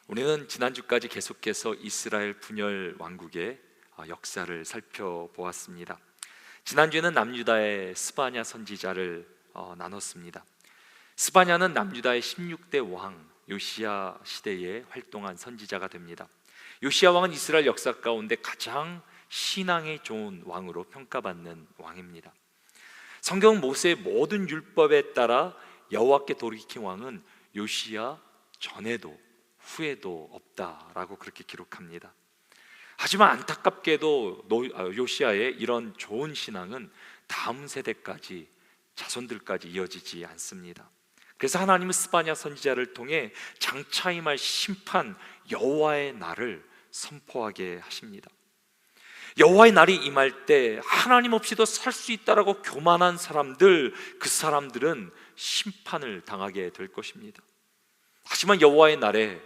우리는 지난주까지 계속해서 이스라엘 분열 왕국의 역사를 살펴보았습니다. 지난주에는 남유다의 스바냐 선지자를 나눴습니다. 스바냐는 남유다의 16대 왕 요시야 시대에 활동한 선지자가 됩니다. 요시야 왕은 이스라엘 역사 가운데 가장 신앙에 좋은 왕으로 평가받는 왕입니다. 성경 모세의 모든 율법에 따라 여호와께 돌이킨 왕은 요시야 전에도 후에도 없다라고 그렇게 기록합니다. 하지만 안타깝게도 요시야의 이런 좋은 신앙은 다음 세대까지, 자손들까지 이어지지 않습니다. 그래서 하나님은 스바냐 선지자를 통해 장차 임할 심판 여호와의 날을 선포하게 하십니다. 여호와의 날이 임할 때 하나님 없이도 살 수 있다라고 교만한 사람들, 그 사람들은 심판을 당하게 될 것입니다. 하지만 여호와의 날에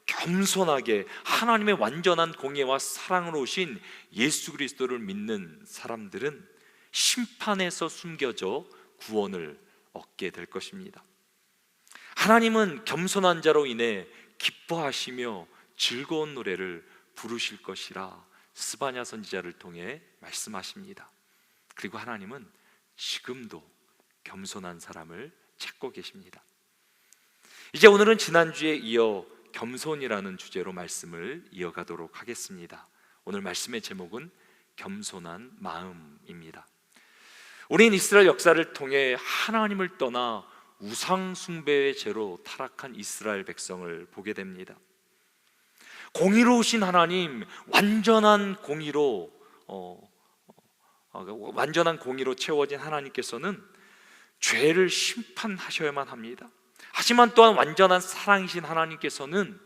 겸손하게 하나님의 완전한 공의와 사랑으로 오신 예수 그리스도를 믿는 사람들은 심판에서 숨겨져 구원을 얻게 될 것입니다. 하나님은 겸손한 자로 인해 기뻐하시며 즐거운 노래를 부르실 것이라 스바냐 선지자를 통해 말씀하십니다. 그리고 하나님은 지금도 겸손한 사람을 찾고 계십니다. 이제 오늘은 지난주에 이어 겸손이라는 주제로 말씀을 이어가도록 하겠습니다. 오늘 말씀의 제목은 겸손한 마음입니다. 우리는 이스라엘 역사를 통해 하나님을 떠나 우상 숭배의 죄로 타락한 이스라엘 백성을 보게 됩니다. 공의로우신 하나님, 완전한 공의로 채워진 하나님께서는 죄를 심판하셔야만 합니다. 하지만 또한 완전한 사랑이신 하나님께서는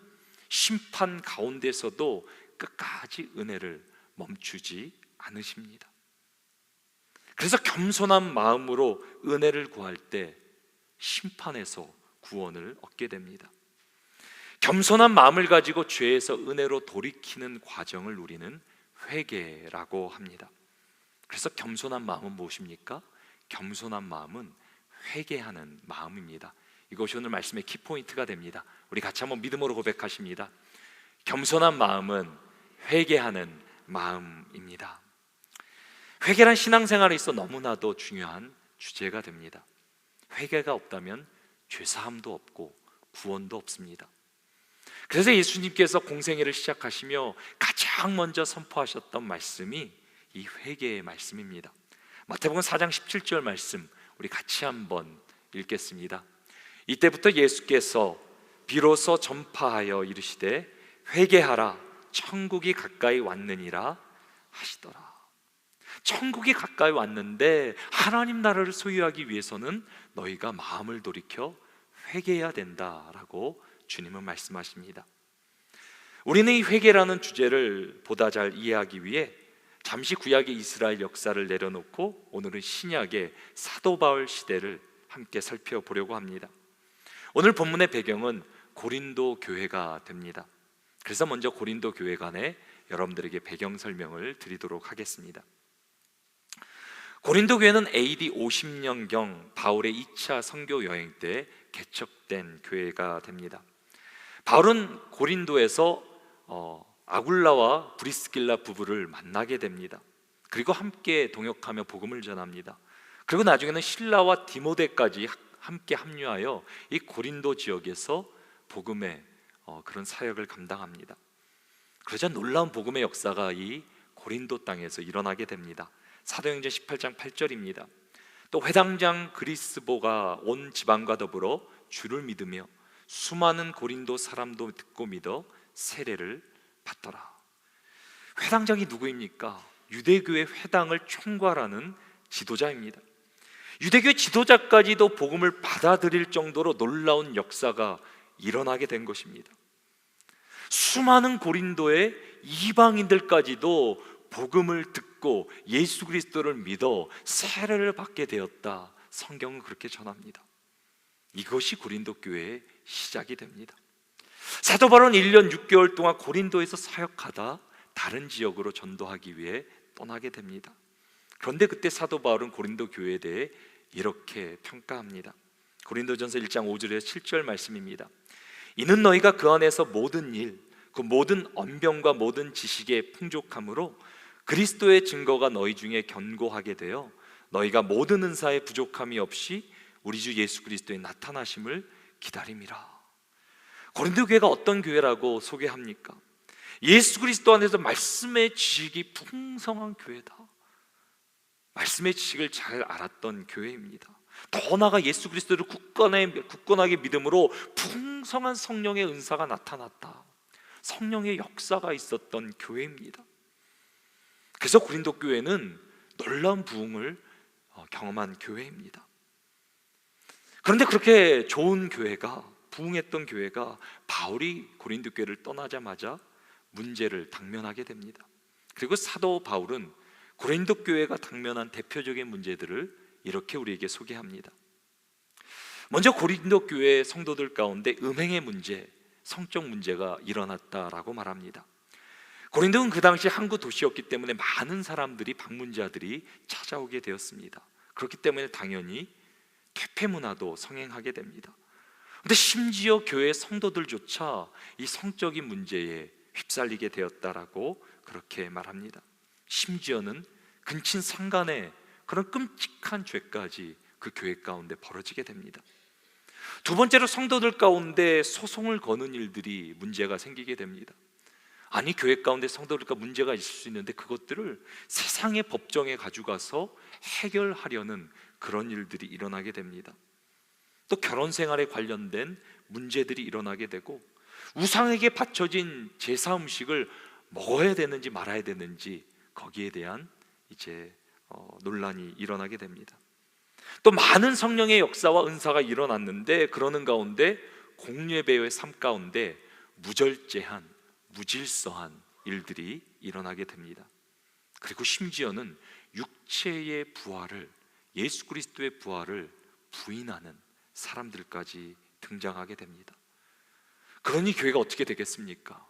심판 가운데서도 끝까지 은혜를 멈추지 않으십니다. 그래서 겸손한 마음으로 은혜를 구할 때 심판에서 구원을 얻게 됩니다. 겸손한 마음을 가지고 죄에서 은혜로 돌이키는 과정을 우리는 회개라고 합니다. 그래서 겸손한 마음은 무엇입니까? 겸손한 마음은 회개하는 마음입니다. 이것이 오늘 말씀의 키포인트가 됩니다. 우리 같이 한번 믿음으로 고백하십니다. 겸손한 마음은 회개하는 마음입니다. 회개란 신앙생활에 있어 너무나도 중요한 주제가 됩니다. 회개가 없다면 죄사함도 없고 구원도 없습니다. 그래서 예수님께서 공생애를 시작하시며 가장 먼저 선포하셨던 말씀이 이 회개의 말씀입니다. 마태복음 4장 17절 말씀 우리 같이 한번 읽겠습니다. 이때부터 예수께서 비로소 전파하여 이르시되 회개하라 천국이 가까이 왔느니라 하시더라. 천국이 가까이 왔는데 하나님 나라를 소유하기 위해서는 너희가 마음을 돌이켜 회개해야 된다라고 주님은 말씀하십니다. 우리는 이 회개라는 주제를 보다 잘 이해하기 위해 잠시 구약의 이스라엘 역사를 내려놓고 오늘은 신약의 사도 바울 시대를 함께 살펴보려고 합니다. 오늘 본문의 배경은 고린도 교회가 됩니다. 그래서 먼저 고린도 교회 간에 여러분들에게 배경 설명을 드리도록 하겠습니다. 고린도 교회는 AD 50년경 바울의 2차 선교 여행 때 개척된 교회가 됩니다. 바울은 고린도에서 아굴라와 브리스길라 부부를 만나게 됩니다. 그리고 함께 동역하며 복음을 전합니다. 그리고 나중에는 실라와 디모데까지 함께 합류하여 이 고린도 지역에서 복음의 그런 사역을 감당합니다. 그러자 놀라운 복음의 역사가 이 고린도 땅에서 일어나게 됩니다. 사도행전 18장 8절입니다. 또 회당장 그리스보가 온 지방과 더불어 주를 믿으며 수많은 고린도 사람도 듣고 믿어 세례를 받더라. 회당장이 누구입니까? 유대교의 회당을 총괄하는 지도자입니다. 유대교 지도자까지도 복음을 받아들일 정도로 놀라운 역사가 일어나게 된 것입니다. 수많은 고린도의 이방인들까지도 복음을 듣고 예수 그리스도를 믿어 세례를 받게 되었다. 성경은 그렇게 전합니다. 이것이 고린도 교회의 시작이 됩니다. 사도 바울은 1년 6개월 동안 고린도에서 사역하다 다른 지역으로 전도하기 위해 떠나게 됩니다. 그런데 그때 사도 바울은 고린도 교회에 대해 이렇게 평가합니다. 고린도전서 1장 5절에서 7절 말씀입니다. 이는 너희가 그 안에서 모든 일, 그 모든 언변과 모든 지식의 풍족함으로 그리스도의 증거가 너희 중에 견고하게 되어 너희가 모든 은사에 부족함이 없이 우리 주 예수 그리스도의 나타나심을 기다림이라. 고린도 교회가 어떤 교회라고 소개합니까? 예수 그리스도 안에서 말씀의 지식이 풍성한 교회다. 말씀의 지식을 잘 알았던 교회입니다. 더 나아가 예수 그리스도를 굳건하게 믿음으로 풍성한 성령의 은사가 나타났다. 성령의 역사가 있었던 교회입니다. 그래서 고린도 교회는 놀라운 부흥을 경험한 교회입니다. 그런데 그렇게 좋은 교회가, 부흥했던 교회가 바울이 고린도 교회를 떠나자마자 문제를 당면하게 됩니다. 그리고 사도 바울은 고린도 교회가 당면한 대표적인 문제들을 이렇게 우리에게 소개합니다. 먼저 고린도 교회 성도들 가운데 음행의 문제, 성적 문제가 일어났다라고 말합니다. 고린도는 그 당시 항구 도시였기 때문에 많은 사람들이, 방문자들이 찾아오게 되었습니다. 그렇기 때문에 당연히 퇴폐 문화도 성행하게 됩니다. 그런데 심지어 교회 성도들조차 이 성적인 문제에 휩쓸리게 되었다라고 그렇게 말합니다. 심지어는 근친 상간의 그런 끔찍한 죄까지 그 교회 가운데 벌어지게 됩니다. 두 번째로 성도들 가운데 소송을 거는 일들이 문제가 생기게 됩니다. 아니, 교회 가운데 성도들과 문제가 있을 수 있는데 그것들을 세상의 법정에 가져가서 해결하려는 그런 일들이 일어나게 됩니다. 또 결혼 생활에 관련된 문제들이 일어나게 되고, 우상에게 바쳐진 제사 음식을 먹어야 되는지 말아야 되는지 거기에 대한 논란이 일어나게 됩니다. 또 많은 성령의 역사와 은사가 일어났는데 그러는 가운데 공예배의 삶 가운데 무절제한, 무질서한 일들이 일어나게 됩니다. 그리고 심지어는 육체의 부활을, 예수 그리스도의 부활을 부인하는 사람들까지 등장하게 됩니다. 그러니 교회가 어떻게 되겠습니까?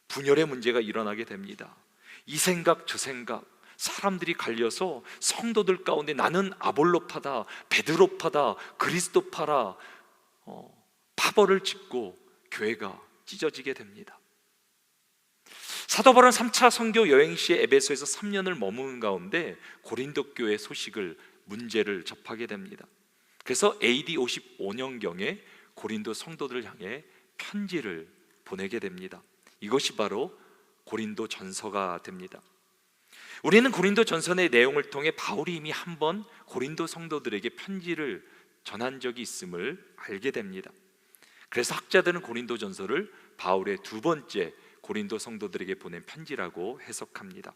분열의 문제가 일어나게 됩니다. 이 생각 저 생각, 사람들이 갈려서 성도들 가운데 나는 아볼로파다, 베드로파다, 그리스도파라 파벌을 짓고 교회가 찢어지게 됩니다. 사도 바울은 3차 선교 여행 시에 에베소에서 3년을 머무는 가운데 고린도 교회 소식을, 문제를 접하게 됩니다. 그래서 AD 55년경에 고린도 성도들을 향해 편지를 보내게 됩니다. 이것이 바로 고린도 전서가 됩니다. 우리는 고린도 전서의 내용을 통해 바울이 이미 한번 고린도 성도들에게 편지를 전한 적이 있음을 알게 됩니다. 그래서 학자들은 고린도 전서를 바울의 두 번째 고린도 성도들에게 보낸 편지라고 해석합니다.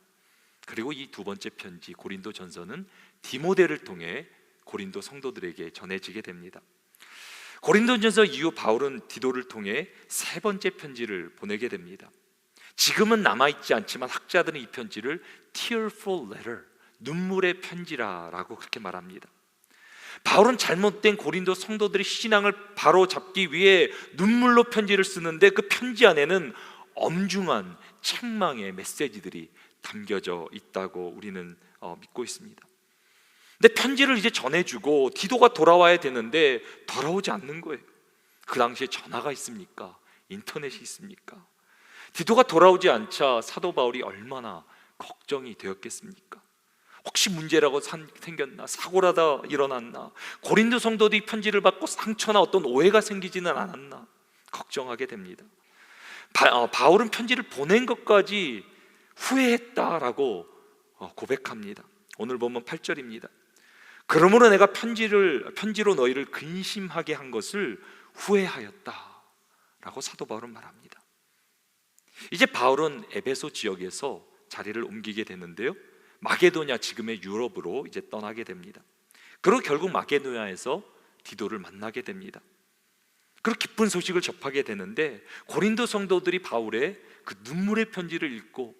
그리고 이 두 번째 편지 고린도 전서는 디모데를 통해 고린도 성도들에게 전해지게 됩니다. 고린도 전서 이후 바울은 디도를 통해 세 번째 편지를 보내게 됩니다. 지금은 남아있지 않지만 학자들은 이 편지를 tearful letter, 눈물의 편지라고 그렇게 말합니다. 바울은 잘못된 고린도 성도들의 신앙을 바로잡기 위해 눈물로 편지를 쓰는데 그 편지 안에는 엄중한 책망의 메시지들이 담겨져 있다고 우리는 믿고 있습니다. 근데 편지를 이제 전해주고 디도가 돌아와야 되는데 돌아오지 않는 거예요. 그 당시에 전화가 있습니까? 인터넷이 있습니까? 디도가 돌아오지 않자 사도 바울이 얼마나 걱정이 되었겠습니까? 혹시 문제라고 생겼나? 사고라다 일어났나? 고린도 성도들이 편지를 받고 상처나 어떤 오해가 생기지는 않았나? 걱정하게 됩니다. 바울은 편지를 보낸 것까지 후회했다라고 고백합니다. 오늘 보면 8절입니다. 그러므로 내가 편지로 너희를 근심하게 한 것을 후회하였다 라고 사도 바울은 말합니다. 이제 바울은 에베소 지역에서 자리를 옮기게 되는데요, 마게도냐, 지금의 유럽으로 이제 떠나게 됩니다. 그리고 결국 마게도냐에서 디도를 만나게 됩니다. 그리고 기쁜 소식을 접하게 되는데 고린도 성도들이 바울의 그 눈물의 편지를 읽고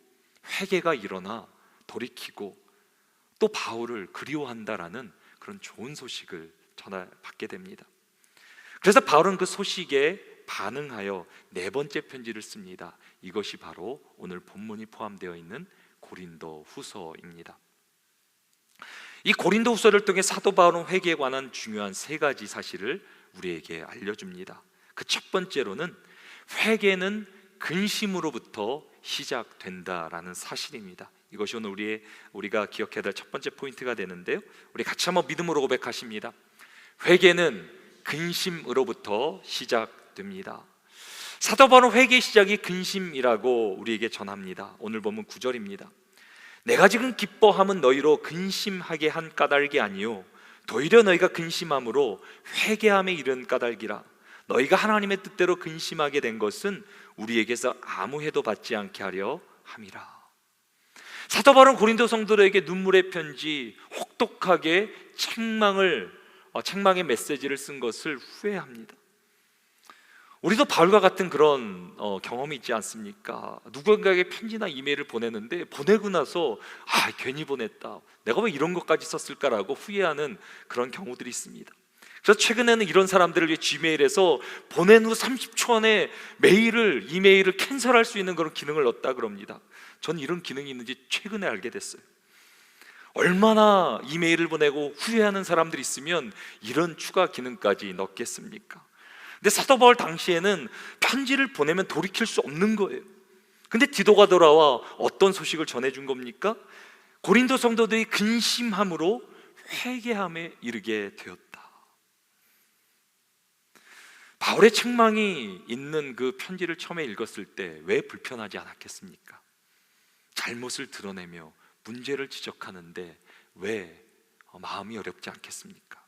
회개가 일어나 돌이키고 또 바울을 그리워한다라는 그런 좋은 소식을 받게 됩니다. 그래서 바울은 그 소식에 반응하여 네 번째 편지를 씁니다. 이것이 바로 오늘 본문이 포함되어 있는 고린도 후서입니다. 이 고린도 후서를 통해 사도 바울은 회개에 관한 중요한 세 가지 사실을 우리에게 알려줍니다. 그 첫 번째로는 회개는 근심으로부터 시작된다라는 사실입니다. 이것이 오늘 우리가 기억해야 될 첫 번째 포인트가 되는데요, 우리 같이 한번 믿음으로 고백하십니다. 회개는 근심으로부터 시작됩니다. 사도 바울은 회개의 시작이 근심이라고 우리에게 전합니다. 오늘 보면 9절입니다. 내가 지금 기뻐함은 너희로 근심하게 한 까닭이 아니요 도리어 너희가 근심함으로 회개함에 이른 까닭이라. 너희가 하나님의 뜻대로 근심하게 된 것은 우리에게서 아무 해도 받지 않게 하려 함이라. 사도 바울은 고린도 성도들에게 눈물의 편지, 혹독하게 책망의 메시지를 쓴 것을 후회합니다. 우리도 바울과 같은 그런 경험이 있지 않습니까? 누군가에게 편지나 이메일을 보내는데 보내고 나서 괜히 보냈다, 내가 왜 이런 것까지 썼을까라고 후회하는 그런 경우들이 있습니다. 그래서 최근에는 이런 사람들을 위해 지메일에서 보낸 후 30초 안에 이메일을 캔슬할 수 있는 그런 기능을 넣었다 그럽니다. 전 이런 기능이 있는지 최근에 알게 됐어요. 얼마나 이메일을 보내고 후회하는 사람들이 있으면 이런 추가 기능까지 넣겠습니까? 근데 사도 바울 당시에는 편지를 보내면 돌이킬 수 없는 거예요. 근데 디도가 돌아와 어떤 소식을 전해준 겁니까? 고린도 성도들이 근심함으로 회개함에 이르게 되었다. 바울의 책망이 있는 그 편지를 처음에 읽었을 때 왜 불편하지 않았겠습니까? 잘못을 드러내며 문제를 지적하는데 왜 마음이 어렵지 않겠습니까?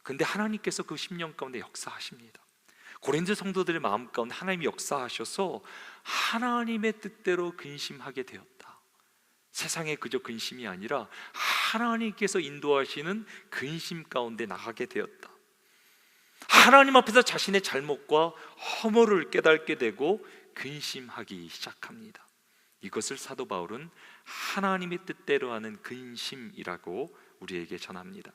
근데 하나님께서 그 심령 가운데 역사하십니다. 고린도 성도들의 마음 가운데 하나님이 역사하셔서 하나님의 뜻대로 근심하게 되었다. 세상에 그저 근심이 아니라 하나님께서 인도하시는 근심 가운데 나가게 되었다. 하나님 앞에서 자신의 잘못과 허물을 깨닫게 되고 근심하기 시작합니다. 이것을 사도 바울은 하나님의 뜻대로 하는 근심이라고 우리에게 전합니다.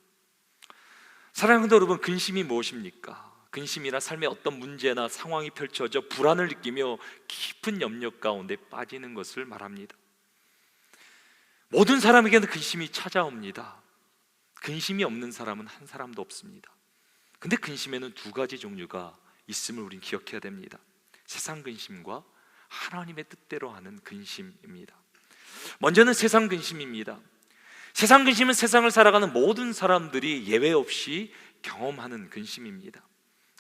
사랑하는 성도 여러분, 근심이 무엇입니까? 근심이나 삶의 어떤 문제나 상황이 펼쳐져 불안을 느끼며 깊은 염려 가운데 빠지는 것을 말합니다. 모든 사람에게는 근심이 찾아옵니다. 근심이 없는 사람은 한 사람도 없습니다. 근데 근심에는 두 가지 종류가 있음을 우린 기억해야 됩니다. 세상 근심과 하나님의 뜻대로 하는 근심입니다. 먼저는 세상 근심입니다. 세상 근심은 세상을 살아가는 모든 사람들이 예외 없이 경험하는 근심입니다.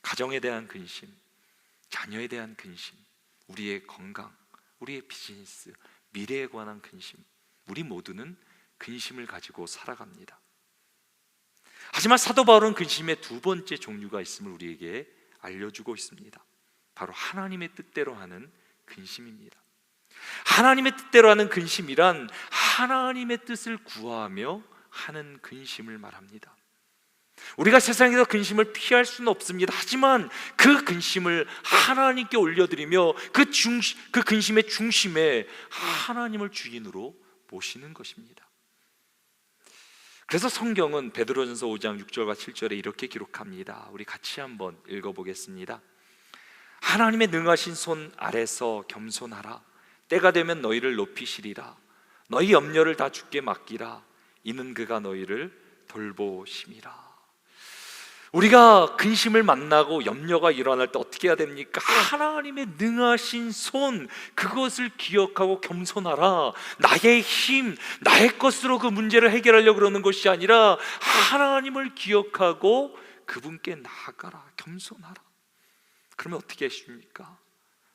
가정에 대한 근심, 자녀에 대한 근심, 우리의 건강, 우리의 비즈니스, 미래에 관한 근심, 우리 모두는 근심을 가지고 살아갑니다. 하지만 사도 바울은 근심의 두 번째 종류가 있음을 우리에게 알려주고 있습니다. 바로 하나님의 뜻대로 하는 근심입니다. 하나님의 뜻대로 하는 근심이란 하나님의 뜻을 구하며 하는 근심을 말합니다. 우리가 세상에서 근심을 피할 수는 없습니다. 하지만 그 근심을 하나님께 올려드리며 그 근심의 중심에 하나님을 주인으로 모시는 것입니다. 그래서 성경은 베드로전서 5장 6절과 7절에 이렇게 기록합니다. 우리 같이 한번 읽어보겠습니다. 하나님의 능하신 손 아래서 겸손하라. 때가 되면 너희를 높이시리라. 너희 염려를 다 주께 맡기라. 이는 그가 너희를 돌보심이라. 우리가 근심을 만나고 염려가 일어날 때 어떻게 해야 됩니까? 하나님의 능하신 손, 그것을 기억하고 겸손하라. 나의 힘, 나의 것으로 그 문제를 해결하려고 그러는 것이 아니라 하나님을 기억하고 그분께 나아가라, 겸손하라. 그러면 어떻게 하십니까?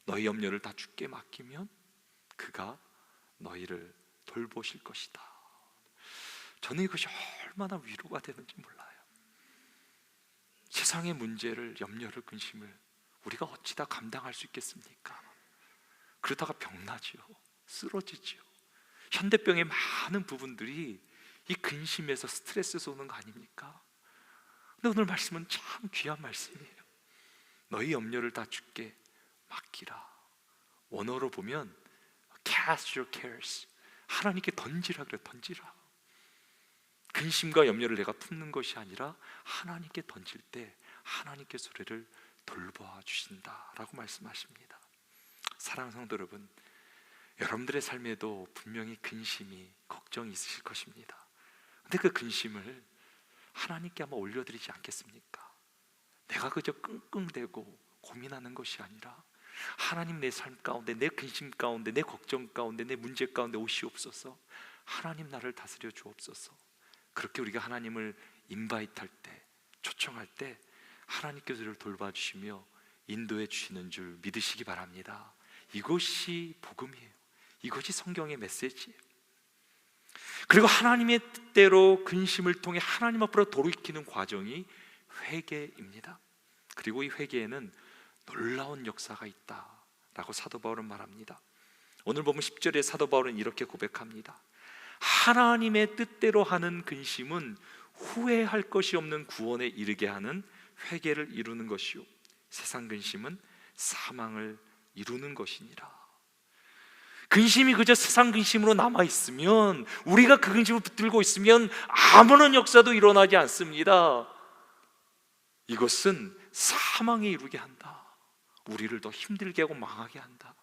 너희 염려를 다 주께 맡기면 그가 너희를 돌보실 것이다. 저는 이것이 얼마나 위로가 되는지 몰라요. 세상의 문제를, 염려를, 근심을 우리가 어찌다 감당할 수 있겠습니까? 그러다가 병나지요, 쓰러지지요. 현대병의 많은 부분들이 이 근심에서, 스트레스에서 오는 거 아닙니까? 근데 오늘 말씀은 참 귀한 말씀이에요. 너희 염려를 다 주께 맡기라. 원어로 보면 Cast your cares, 하나님께 던지라 그래요. 던지라. 근심과 염려를 내가 품는 것이 아니라 하나님께 던질 때 하나님께서 우리를 돌보아 주신다라고 말씀하십니다. 사랑하는 성도 여러분, 여러분들의 삶에도 분명히 근심이, 걱정이 있으실 것입니다. 근데 그 근심을 하나님께 한번 올려드리지 않겠습니까? 내가 그저 끙끙대고 고민하는 것이 아니라 하나님, 내 삶 가운데, 내 근심 가운데, 내 걱정 가운데, 내 문제 가운데 오시옵소서. 하나님, 나를 다스려 주옵소서. 그렇게 우리가 하나님을 인바이트할 때, 초청할 때 하나님께서 우리를 돌봐주시며 인도해 주시는 줄 믿으시기 바랍니다. 이것이 복음이에요. 이것이 성경의 메시지예요. 그리고 하나님의 뜻대로 근심을 통해 하나님 앞으로 돌이키는 과정이 회개입니다. 그리고 이 회개에는 놀라운 역사가 있다라고 사도 바울은 말합니다. 오늘 보면 10절에 사도 바울은 이렇게 고백합니다. 하나님의 뜻대로 하는 근심은 후회할 것이 없는 구원에 이르게 하는 회개를 이루는 것이요, 세상 근심은 사망을 이루는 것이니라. 근심이 그저 세상 근심으로 남아있으면, 우리가 그 근심을 붙들고 있으면 아무런 역사도 일어나지 않습니다. 이것은 사망에 이르게 한다. 우리를 더 힘들게 하고 망하게 한다.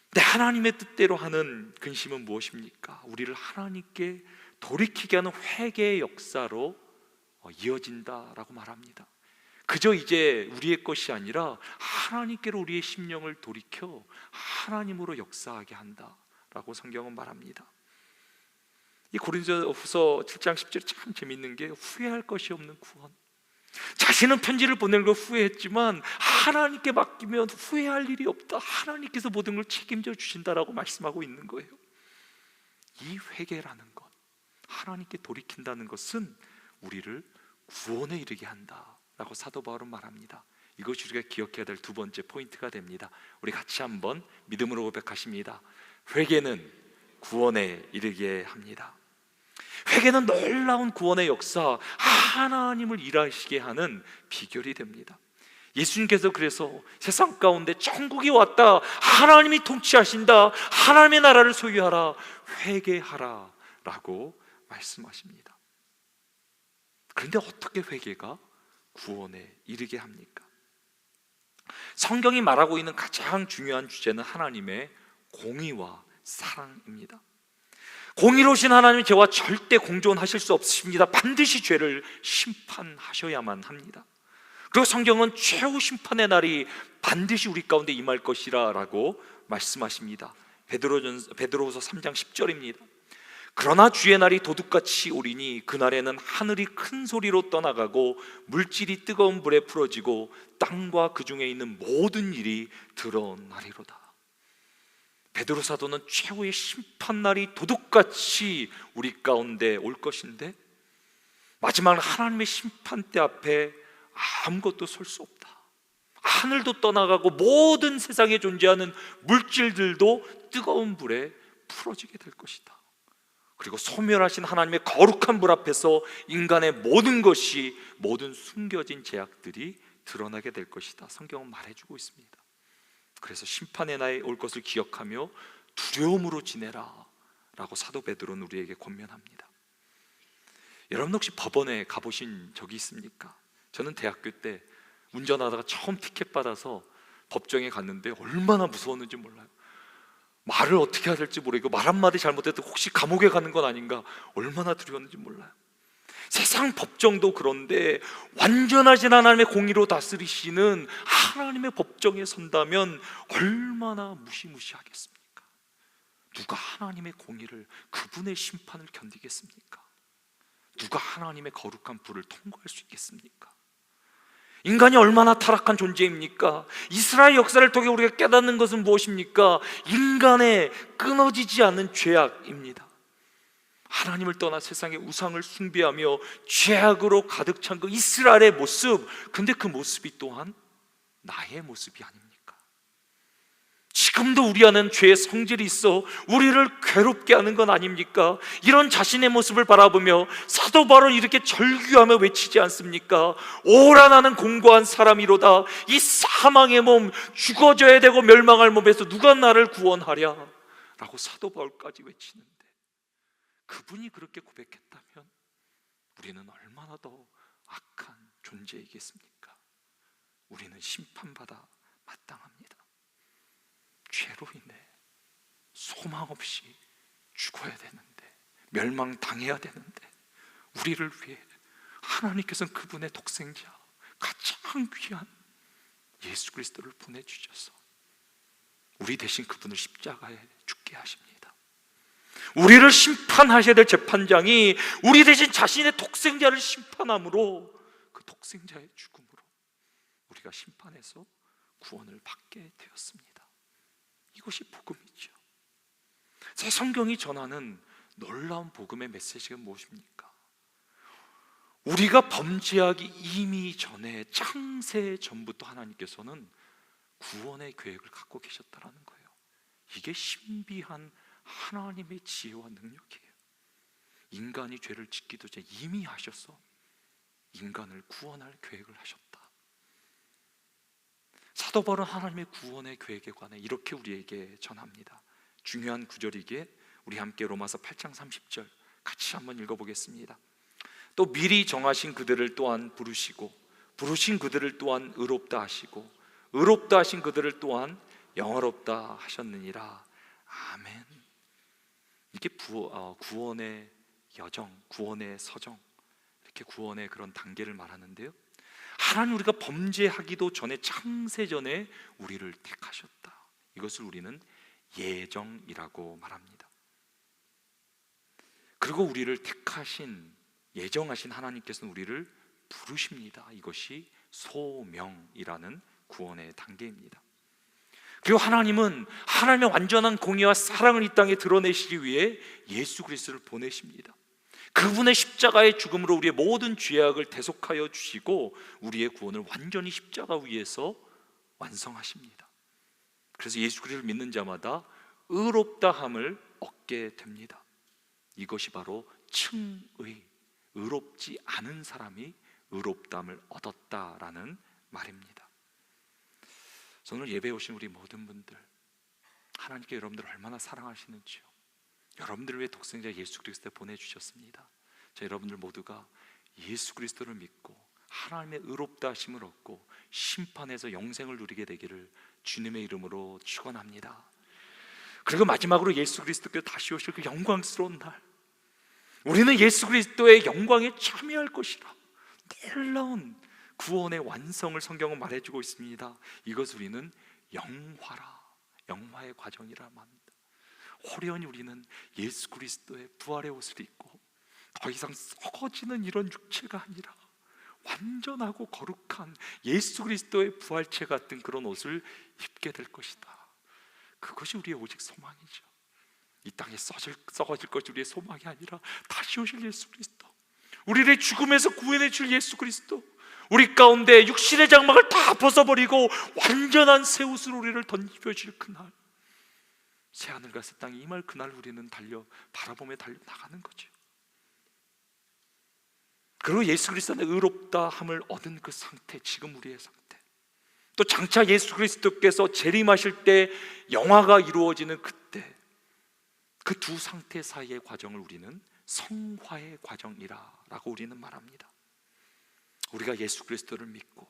근데 하나님의 뜻대로 하는 근심은 무엇입니까? 우리를 하나님께 돌이키게 하는 회개의 역사로 이어진다라고 말합니다. 그저 이제 우리의 것이 아니라 하나님께로 우리의 심령을 돌이켜 하나님으로 역사하게 한다라고 성경은 말합니다. 이 고린도후서 7장 10절이 참 재밌는 게, 후회할 것이 없는 구원. 자신은 편지를 보낸 걸 후회했지만 하나님께 맡기면 후회할 일이 없다. 하나님께서 모든 걸 책임져 주신다라고 말씀하고 있는 거예요. 이 회개라는 것, 하나님께 돌이킨다는 것은 우리를 구원에 이르게 한다라고 사도 바울은 말합니다. 이것이 우리가 기억해야 될 두 번째 포인트가 됩니다. 우리 같이 한번 믿음으로 고백하십니다. 회개는 구원에 이르게 합니다. 회개는 놀라운 구원의 역사, 하나님을 일하시게 하는 비결이 됩니다. 예수님께서 그래서 세상 가운데 천국이 왔다, 하나님이 통치하신다, 하나님의 나라를 소유하라, 회개하라 라고 말씀하십니다. 그런데 어떻게 회개가 구원에 이르게 합니까? 성경이 말하고 있는 가장 중요한 주제는 하나님의 공의와 사랑입니다. 공의로우신 하나님이 죄와 절대 공존하실 수 없으십니다. 반드시 죄를 심판하셔야만 합니다. 그리고 성경은 최후 심판의 날이 반드시 우리 가운데 임할 것이라 라고 말씀하십니다. 베드로후서 3장 10절입니다. 그러나 주의 날이 도둑같이 오리니 그날에는 하늘이 큰 소리로 떠나가고 물질이 뜨거운 불에 풀어지고 땅과 그 중에 있는 모든 일이 드러나리로다. 베드로 사도는 최후의 심판날이 도둑같이 우리 가운데 올 것인데, 마지막 하나님의 심판대 앞에 아무것도 설 수 없다. 하늘도 떠나가고 모든 세상에 존재하는 물질들도 뜨거운 불에 풀어지게 될 것이다. 그리고 소멸하신 하나님의 거룩한 불 앞에서 인간의 모든 것이, 모든 숨겨진 죄악들이 드러나게 될 것이다. 성경은 말해주고 있습니다. 그래서 심판의 날에 올 것을 기억하며 두려움으로 지내라 라고 사도 베드로는 우리에게 권면합니다. 여러분 혹시 법원에 가보신 적이 있습니까? 저는 대학교 때 운전하다가 처음 티켓 받아서 법정에 갔는데 얼마나 무서웠는지 몰라요. 말을 어떻게 해야 될지 모르고 말 한마디 잘못해도 혹시 감옥에 가는 건 아닌가, 얼마나 두려웠는지 몰라요. 세상 법정도 그런데 완전하신 하나님의 공의로 다스리시는 하나님의 법정에 선다면 얼마나 무시무시하겠습니까? 누가 하나님의 공의를, 그분의 심판을 견디겠습니까? 누가 하나님의 거룩한 불을 통과할 수 있겠습니까? 인간이 얼마나 타락한 존재입니까? 이스라엘 역사를 통해 우리가 깨닫는 것은 무엇입니까? 인간의 끊어지지 않는 죄악입니다. 하나님을 떠나 세상의 우상을 숭배하며 죄악으로 가득 찬 그 이스라엘의 모습, 근데 그 모습이 또한 나의 모습이 아닙니까? 지금도 우리 안에는 죄의 성질이 있어 우리를 괴롭게 하는 건 아닙니까? 이런 자신의 모습을 바라보며 사도 바울은 이렇게 절규하며 외치지 않습니까? 오라 나는 공고한 사람이로다. 이 사망의 몸, 죽어져야 되고 멸망할 몸에서 누가 나를 구원하랴 라고 사도 바울까지 외치는데, 그분이 그렇게 고백했다면 우리는 얼마나 더 악한 존재이겠습니까? 우리는 심판받아 마땅합니다. 죄로 인해 소망 없이 죽어야 되는데, 멸망당해야 되는데, 우리를 위해 하나님께서는 그분의 독생자, 가장 귀한 예수 그리스도를 보내주셔서 우리 대신 그분을 십자가에 죽게 하십니다. 우리를 심판하셔야 될 재판장이 우리 대신 자신의 독생자를 심판함으로 그 독생자의 죽음으로 우리가 심판에서 구원을 받게 되었습니다. 이것이 복음이죠. 새 성경이 전하는 놀라운 복음의 메시지가 무엇입니까? 우리가 범죄하기 이미 전에 창세 전부터 하나님께서는 구원의 계획을 갖고 계셨다는 거예요. 이게 신비한 하나님의 지혜와 능력이에요. 인간이 죄를 짓기도 전에 이미 하셔서 인간을 구원할 계획을 하셨다. 사도 바울은 하나님의 구원의 계획에 관해 이렇게 우리에게 전합니다. 중요한 구절이기에 우리 함께 로마서 8장 30절 같이 한번 읽어보겠습니다. 또 미리 정하신 그들을 또한 부르시고 부르신 그들을 또한 의롭다 하시고 의롭다 하신 그들을 또한 영화롭다 하셨느니라. 아멘. 이게 구원의 여정, 구원의 서정, 이렇게 구원의 그런 단계를 말하는데요, 하나님 우리가 범죄하기도 전에 창세 전에 우리를 택하셨다. 이것을 우리는 예정이라고 말합니다. 그리고 우리를 택하신, 예정하신 하나님께서는 우리를 부르십니다. 이것이 소명이라는 구원의 단계입니다. 그리고 하나님은 하나님의 완전한 공의와 사랑을 이 땅에 드러내시기 위해 예수 그리스도를 보내십니다. 그분의 십자가의 죽음으로 우리의 모든 죄악을 대속하여 주시고 우리의 구원을 완전히 십자가 위에서 완성하십니다. 그래서 예수 그리스도를 믿는 자마다 의롭다함을 얻게 됩니다. 이것이 바로 칭의, 의롭지 않은 사람이 의롭다함을 얻었다라는 말입니다. 오늘 예배에 오신 우리 모든 분들, 하나님께 여러분들을 얼마나 사랑하시는지요, 여러분들을 위해 독생자 예수 그리스도를 보내주셨습니다. 여러분들 모두가 예수 그리스도를 믿고 하나님의 의롭다 하심을 얻고 심판에서 영생을 누리게 되기를 주님의 이름으로 축원합니다. 그리고 마지막으로 예수 그리스도께서 다시 오실 그 영광스러운 날, 우리는 예수 그리스도의 영광에 참여할 것이라 놀라운 구원의 완성을 성경은 말해주고 있습니다. 이것을 우리는 영화라, 영화의 과정이라 말합니다. 호련히 우리는 예수 그리스도의 부활의 옷을 입고 더 이상 썩어지는 이런 육체가 아니라 완전하고 거룩한 예수 그리스도의 부활체 같은 그런 옷을 입게 될 것이다. 그것이 우리의 오직 소망이죠. 이 땅에 썩어질 것이 우리의 소망이 아니라 다시 오실 예수 그리스도, 우리를 죽음에서 구원해 줄 예수 그리스도, 우리 가운데 육신의 장막을 다 벗어버리고 완전한 새 옷으로 우리를 던져 주실 그날, 새 하늘과 새 땅이 임할 그날 우리는 바라보며 달려나가는 거죠. 그리고 예수 그리스도의 의롭다함을 얻은 그 상태, 지금 우리의 상태, 또 장차 예수 그리스도께서 재림하실 때 영화가 이루어지는 그때, 그 두 상태 사이의 과정을 우리는 성화의 과정이라고 우리는 말합니다. 우리가 예수 그리스도를 믿고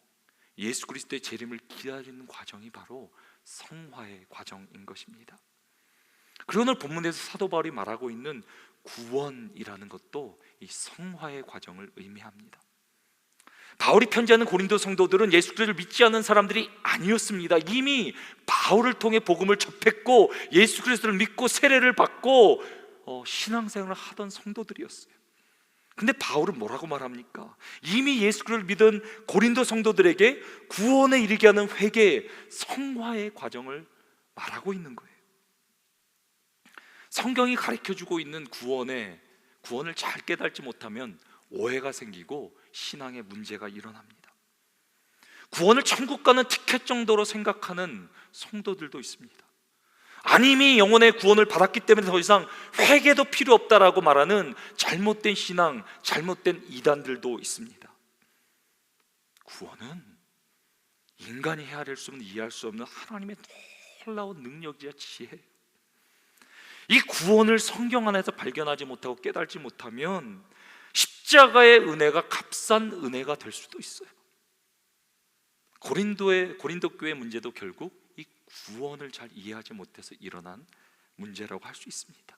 예수 그리스도의 재림을 기다리는 과정이 바로 성화의 과정인 것입니다. 그리고 오늘 본문에서 사도 바울이 말하고 있는 구원이라는 것도 이 성화의 과정을 의미합니다. 바울이 편지하는 고린도 성도들은 예수 그리스도를 믿지 않는 사람들이 아니었습니다. 이미 바울을 통해 복음을 접했고 예수 그리스도를 믿고 세례를 받고 신앙생활을 하던 성도들이었어요. 근데 바울은 뭐라고 말합니까? 이미 예수 그리스도를 믿은 고린도 성도들에게 구원에 이르게 하는 회개, 성화의 과정을 말하고 있는 거예요. 성경이 가르쳐주고 있는 구원을 잘 깨닫지 못하면 오해가 생기고 신앙에 문제가 일어납니다. 구원을 천국 가는 티켓 정도로 생각하는 성도들도 있습니다. 이미 영혼의 구원을 받았기 때문에 더 이상 회개도 필요 없다라고 말하는 잘못된 신앙, 잘못된 이단들도 있습니다. 구원은 인간이 헤아릴 수 없는, 이해할 수 없는 하나님의 놀라운 능력이자 지혜예요. 이 구원을 성경 안에서 발견하지 못하고 깨달지 못하면 십자가의 은혜가 값싼 은혜가 될 수도 있어요. 고린도 교회 문제도 결국 이 구원을 잘 이해하지 못해서 일어난 문제라고 할 수 있습니다.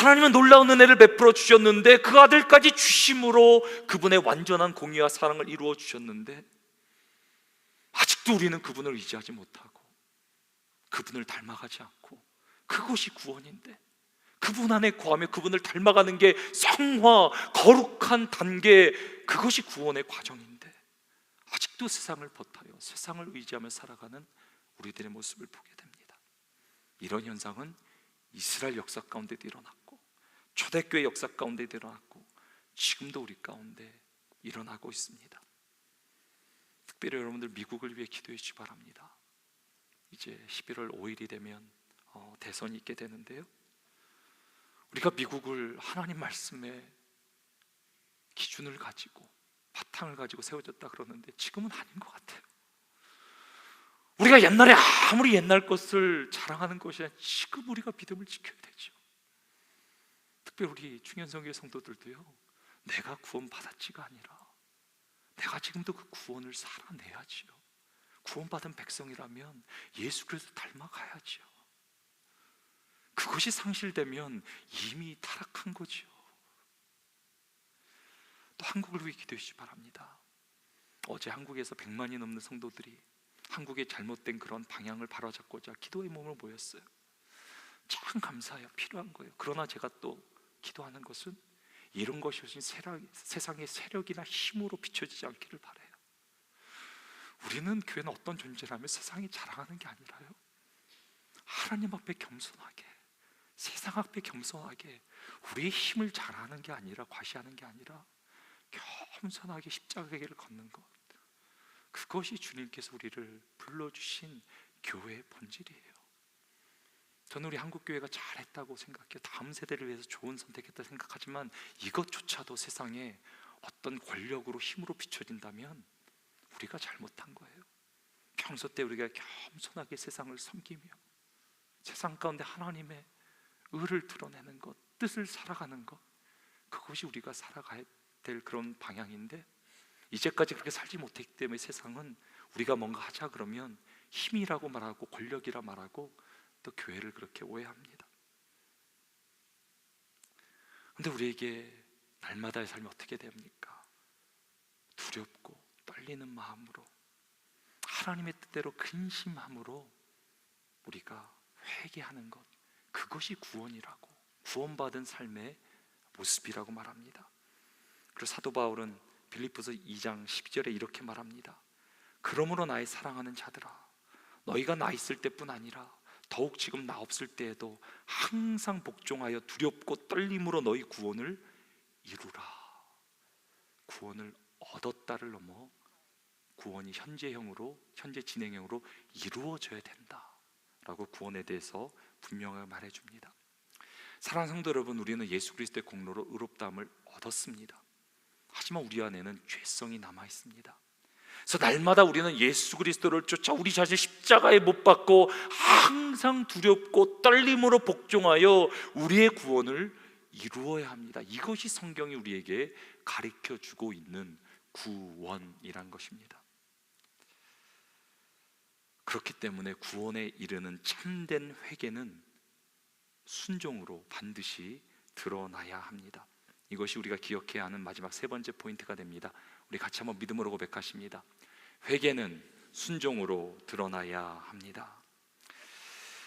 하나님은 놀라운 은혜를 베풀어 주셨는데 그 아들까지 주심으로 그분의 완전한 공의와 사랑을 이루어 주셨는데 아직도 우리는 그분을 의지하지 못하고 그분을 닮아가지 않고, 그것이 구원인데 그분 안에 거하며 그분을 닮아가는 게 성화, 거룩한 단계, 그것이 구원의 과정인데 아직도 세상을 버타요 세상을 의지하며 살아가는 우리들의 모습을 보게 됩니다. 이런 현상은 이스라엘 역사 가운데도 일어났고 초대교회 역사 가운데도 일어났고 지금도 우리 가운데 일어나고 있습니다. 특별히 여러분들 미국을 위해 기도해 주시기 바랍니다. 이제 11월 5일이 되면 대선이 있게 되는데요, 우리가 미국을 하나님 말씀의 기준을 가지고 바탕을 가지고 세워졌다 그러는데 지금은 아닌 것 같아요. 우리가 옛날에 아무리 옛날 것을 자랑하는 것이 아니라 지금 우리가 믿음을 지켜야 되죠. 특별히 우리 충현성교회 성도들도요, 내가 구원받았지가 아니라 내가 지금도 그 구원을 살아내야지요. 구원받은 백성이라면 예수 그리스도 닮아가야지요. 그것이 상실되면 이미 타락한 거죠. 또 한국을 위해 기도해 주시기 바랍니다. 어제 한국에서 100만이 넘는 성도들이 한국의 잘못된 그런 방향을 바로잡고자 기도의 몸을 모였어요. 참 감사해요. 필요한 거예요. 그러나 제가 또 기도하는 것은 이런 것이 세상의 세력이나 힘으로 비춰지지 않기를 바라요. 우리는 교회는 어떤 존재라면 세상이 자랑하는 게 아니라요, 하나님 앞에 겸손하게, 세상 앞에 겸손하게 우리의 힘을 자랑하는 게 아니라, 과시하는 게 아니라 겸손하게 십자가의 길을 걷는 것, 그것이 주님께서 우리를 불러주신 교회의 본질이에요. 저는 우리 한국교회가 잘했다고 생각해요. 다음 세대를 위해서 좋은 선택했다고 생각하지만 이것조차도 세상에 어떤 권력으로 힘으로 비춰진다면 우리가 잘못한 거예요. 평소 때 우리가 겸손하게 세상을 섬기며 세상 가운데 하나님의 의를 드러내는 것, 뜻을 살아가는 것, 그것이 우리가 살아가야 될 그런 방향인데 이제까지 그렇게 살지 못했기 때문에 세상은 우리가 뭔가 하자 그러면 힘이라고 말하고 권력이라 말하고 또 교회를 그렇게 오해합니다. 그런데 우리에게 날마다의 삶이 어떻게 됩니까? 두렵고 떨리는 마음으로 하나님의 뜻대로 근심함으로 우리가 회개하는 것, 그것이 구원이라고, 구원받은 삶의 모습이라고 말합니다. 그리고 사도 바울은 빌립보서 2장 12절에 이렇게 말합니다. 그러므로 나의 사랑하는 자들아, 너희가 나 있을 때뿐 아니라 더욱 지금 나 없을 때에도 항상 복종하여 두렵고 떨림으로 너희 구원을 이루라. 구원을 얻었다를 넘어 구원이 현재형으로, 현재 진행형으로 이루어져야 된다라고 구원에 대해서 분명하게 말해줍니다. 사랑하는 성도 여러분, 우리는 예수 그리스도의 공로로 의롭다함을 얻었습니다. 하지만 우리 안에는 죄성이 남아 있습니다. 그래서 날마다 우리는 예수 그리스도를 쫓아 우리 자신 십자가에 못 박고 항상 두렵고 떨림으로 복종하여 우리의 구원을 이루어야 합니다. 이것이 성경이 우리에게 가르쳐주고 있는 구원이란 것입니다. 그렇기 때문에 구원에 이르는 참된 회개는 순종으로 반드시 드러나야 합니다. 이것이 우리가 기억해야 하는 마지막 세 번째 포인트가 됩니다. 우리 같이 한번 믿음으로 고백하십니다. 회개는 순종으로 드러나야 합니다.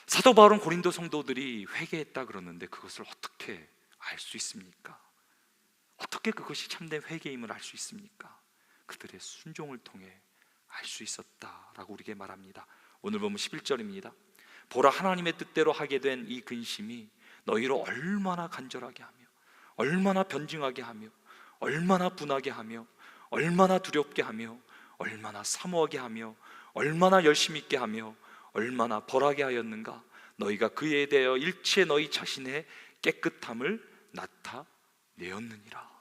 사도 바울은 고린도 성도들이 회개했다 그러는데 그것을 어떻게 알 수 있습니까? 어떻게 그것이 참된 회개임을 알 수 있습니까? 그들의 순종을 통해 알 수 있었다라고 우리에게 말합니다. 오늘 보면 11절입니다. 보라, 하나님의 뜻대로 하게 된 이 근심이 너희로 얼마나 간절하게 하며 얼마나 변증하게 하며 얼마나 분하게 하며 얼마나 두렵게 하며 얼마나 사모하게 하며 얼마나 열심 있게 하며 얼마나 벌하게 하였는가. 너희가 그에 대하여 일체 너희 자신의 깨끗함을 나타내었느니라.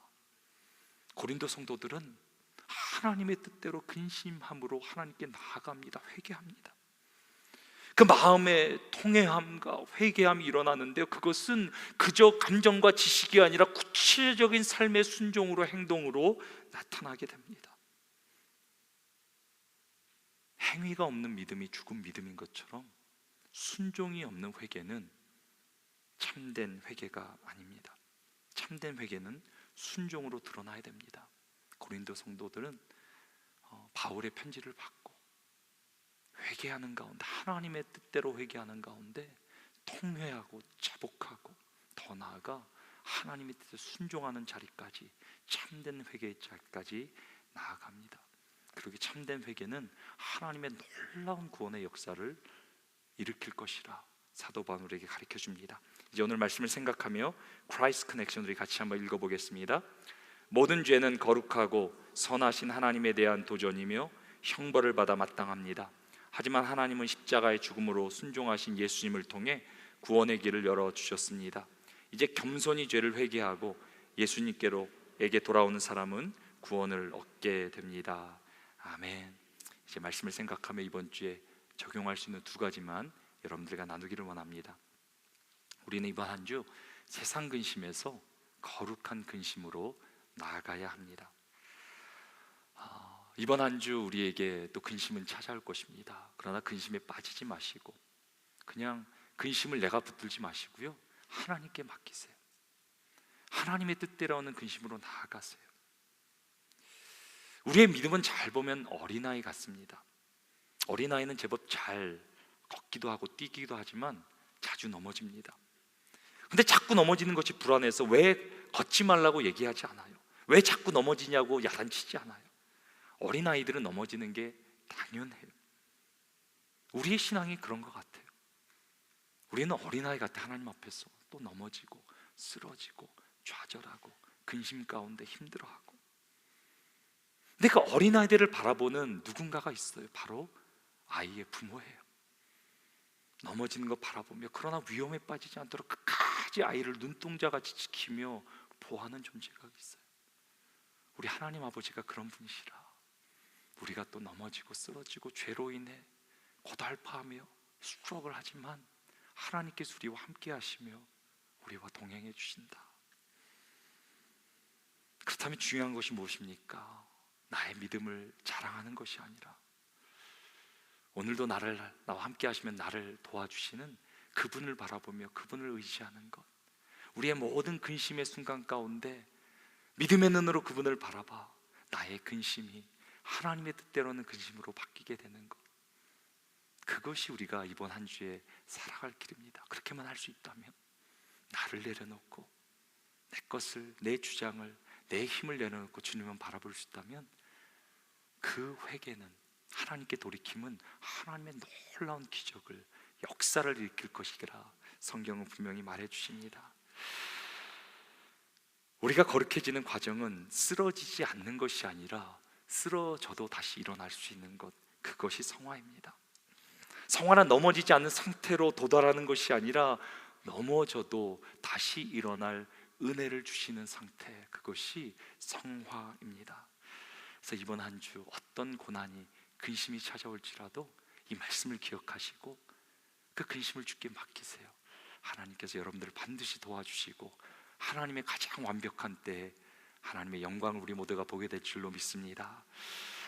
고린도 성도들은 하나님의 뜻대로 근심함으로 하나님께 나아갑니다. 회개합니다. 그 마음의 통회함과 회개함이 일어나는데요, 그것은 그저 감정과 지식이 아니라 구체적인 삶의 순종으로, 행동으로 나타나게 됩니다. 행위가 없는 믿음이 죽은 믿음인 것처럼 순종이 없는 회개는 참된 회개가 아닙니다. 참된 회개는 순종으로 드러나야 됩니다. 고린도 성도들은 바울의 편지를 받고 회개하는 가운데, 하나님의 뜻대로 회개하는 가운데 통회하고 자복하고 더 나아가 하나님의 뜻에 순종하는 자리까지, 참된 회개의 자리까지 나아갑니다. 그렇게 참된 회개는 하나님의 놀라운 구원의 역사를 일으킬 것이라 사도 바울에게 가르쳐 줍니다. 이제 오늘 말씀을 생각하며 크라이스트 커넥션 우리 같이 한번 읽어보겠습니다. 모든 죄는 거룩하고 선하신 하나님에 대한 도전이며 형벌을 받아 마땅합니다. 하지만 하나님은 십자가의 죽음으로 순종하신 예수님을 통해 구원의 길을 열어주셨습니다. 이제 겸손히 죄를 회개하고 예수님께로에게 돌아오는 사람은 구원을 얻게 됩니다. 아멘. 이제 말씀을 생각하며 이번 주에 적용할 수 있는 두 가지만 여러분들과 나누기를 원합니다. 우리는 이번 한 주 세상 근심에서 거룩한 근심으로 나아가야 합니다. 이번 한 주 우리에게 또 근심은 찾아올 것입니다. 그러나 근심에 빠지지 마시고 그냥 근심을 내가 붙들지 마시고요, 하나님께 맡기세요. 하나님의 뜻대로는 근심으로 나아가세요. 우리의 믿음은 잘 보면 어린아이 같습니다. 어린아이는 제법 잘 걷기도 하고 뛰기도 하지만 자주 넘어집니다. 근데 자꾸 넘어지는 것이 불안해서 왜 걷지 말라고 얘기하지 않아요. 왜 자꾸 넘어지냐고 야단치지 않아요. 어린아이들은 넘어지는 게 당연해요. 우리의 신앙이 그런 것 같아요. 우리는 어린아이 같아. 하나님 앞에서 또 넘어지고 쓰러지고 좌절하고 근심 가운데 힘들어하고. 근데 그 어린아이들을 바라보는 누군가가 있어요. 바로 아이의 부모예요. 넘어지는 거 바라보며 그러나 위험에 빠지지 않도록 끝까지 아이를 눈동자같이 지키며 보호하는 존재가 있어요. 우리 하나님 아버지가 그런 분이시라. 우리가 또 넘어지고 쓰러지고 죄로 인해 고달파하며 스트럭을 하지만 하나님께서 우리와 함께 하시며 우리와 동행해 주신다. 그렇다면 중요한 것이 무엇입니까? 나의 믿음을 자랑하는 것이 아니라 오늘도 나와 함께 하시면 나를 도와주시는 그분을 바라보며 그분을 의지하는 것, 우리의 모든 근심의 순간 가운데 믿음의 눈으로 그분을 바라봐 나의 근심이 하나님의 뜻대로는 근심으로 바뀌게 되는 것, 그것이 우리가 이번 한 주에 살아갈 길입니다. 그렇게만 할 수 있다면, 나를 내려놓고 내 것을, 내 주장을, 내 힘을 내려놓고 주님만 바라볼 수 있다면 그 회개는, 하나님께 돌이킴은 하나님의 놀라운 기적을, 역사를 일으킬 것이라 성경은 분명히 말해 주십니다. 우리가 거룩해지는 과정은 쓰러지지 않는 것이 아니라 쓰러져도 다시 일어날 수 있는 것, 그것이 성화입니다. 성화는 넘어지지 않는 상태로 도달하는 것이 아니라 넘어져도 다시 일어날 은혜를 주시는 상태, 그것이 성화입니다. 그래서 이번 한 주 어떤 고난이, 근심이 찾아올지라도 이 말씀을 기억하시고 그 근심을 주께 맡기세요. 하나님께서 여러분들을 반드시 도와주시고 하나님의 가장 완벽한 때에 하나님의 영광을 우리 모두가 보게 될 줄로 믿습니다.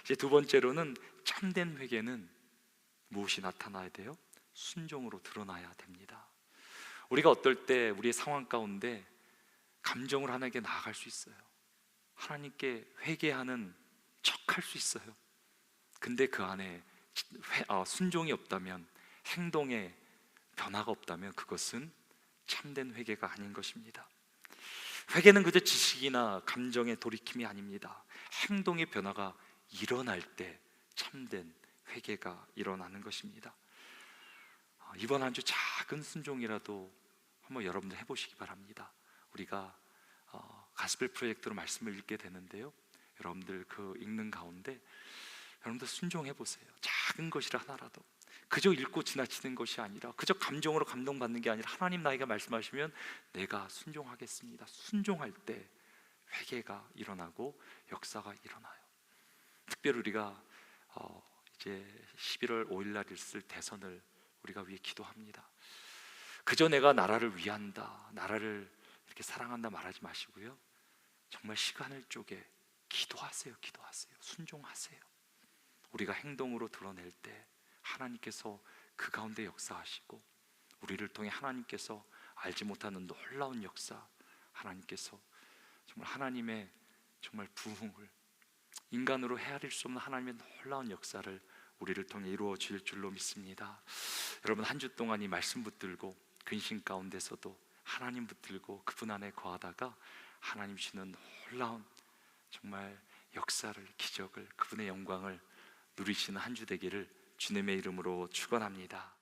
이제 두 번째로는 참된 회개는 무엇이 나타나야 돼요? 순종으로 드러나야 됩니다. 우리가 어떨 때 우리의 상황 가운데 감정을 하나님께 나아갈 수 있어요. 하나님께 회개하는 척할 수 있어요. 근데 그 안에 순종이 없다면, 행동에 변화가 없다면 그것은 참된 회개가 아닌 것입니다. 회개는 그저 지식이나 감정의 돌이킴이 아닙니다. 행동의 변화가 일어날 때 참된 회개가 일어나는 것입니다. 이번 한 주 작은 순종이라도 한번 여러분들 해보시기 바랍니다. 우리가 가스펠 프로젝트로 말씀을 읽게 되는데요, 여러분들 그 읽는 가운데 여러분들 순종해 보세요. 작은 것이라 하나라도 그저 읽고 지나치는 것이 아니라, 그저 감정으로 감동받는 게 아니라 하나님 나에게 말씀하시면 내가 순종하겠습니다. 순종할 때 회개가 일어나고 역사가 일어나요. 특별히 우리가 이제 11월 5일 날 있을 대선을 우리가 위해 기도합니다. 그저 내가 나라를 위한다, 나라를 이렇게 사랑한다 말하지 마시고요, 정말 시간을 쪼개 기도하세요. 기도하세요. 순종하세요. 우리가 행동으로 드러낼 때 하나님께서 그 가운데 역사하시고 우리를 통해 하나님께서 알지 못하는 놀라운 역사, 하나님께서 정말 하나님의 정말 부흥을, 인간으로 헤아릴 수 없는 하나님의 놀라운 역사를 우리를 통해 이루어 질 줄로 믿습니다. 여러분, 한 주 동안 이 말씀 붙들고 근심 가운데서도 하나님 붙들고 그분 안에 거하다가 하나님 주시는 놀라운 정말 역사를, 기적을, 그분의 영광을 누리시는 한 주 되기를 주님의 이름으로 축원합니다.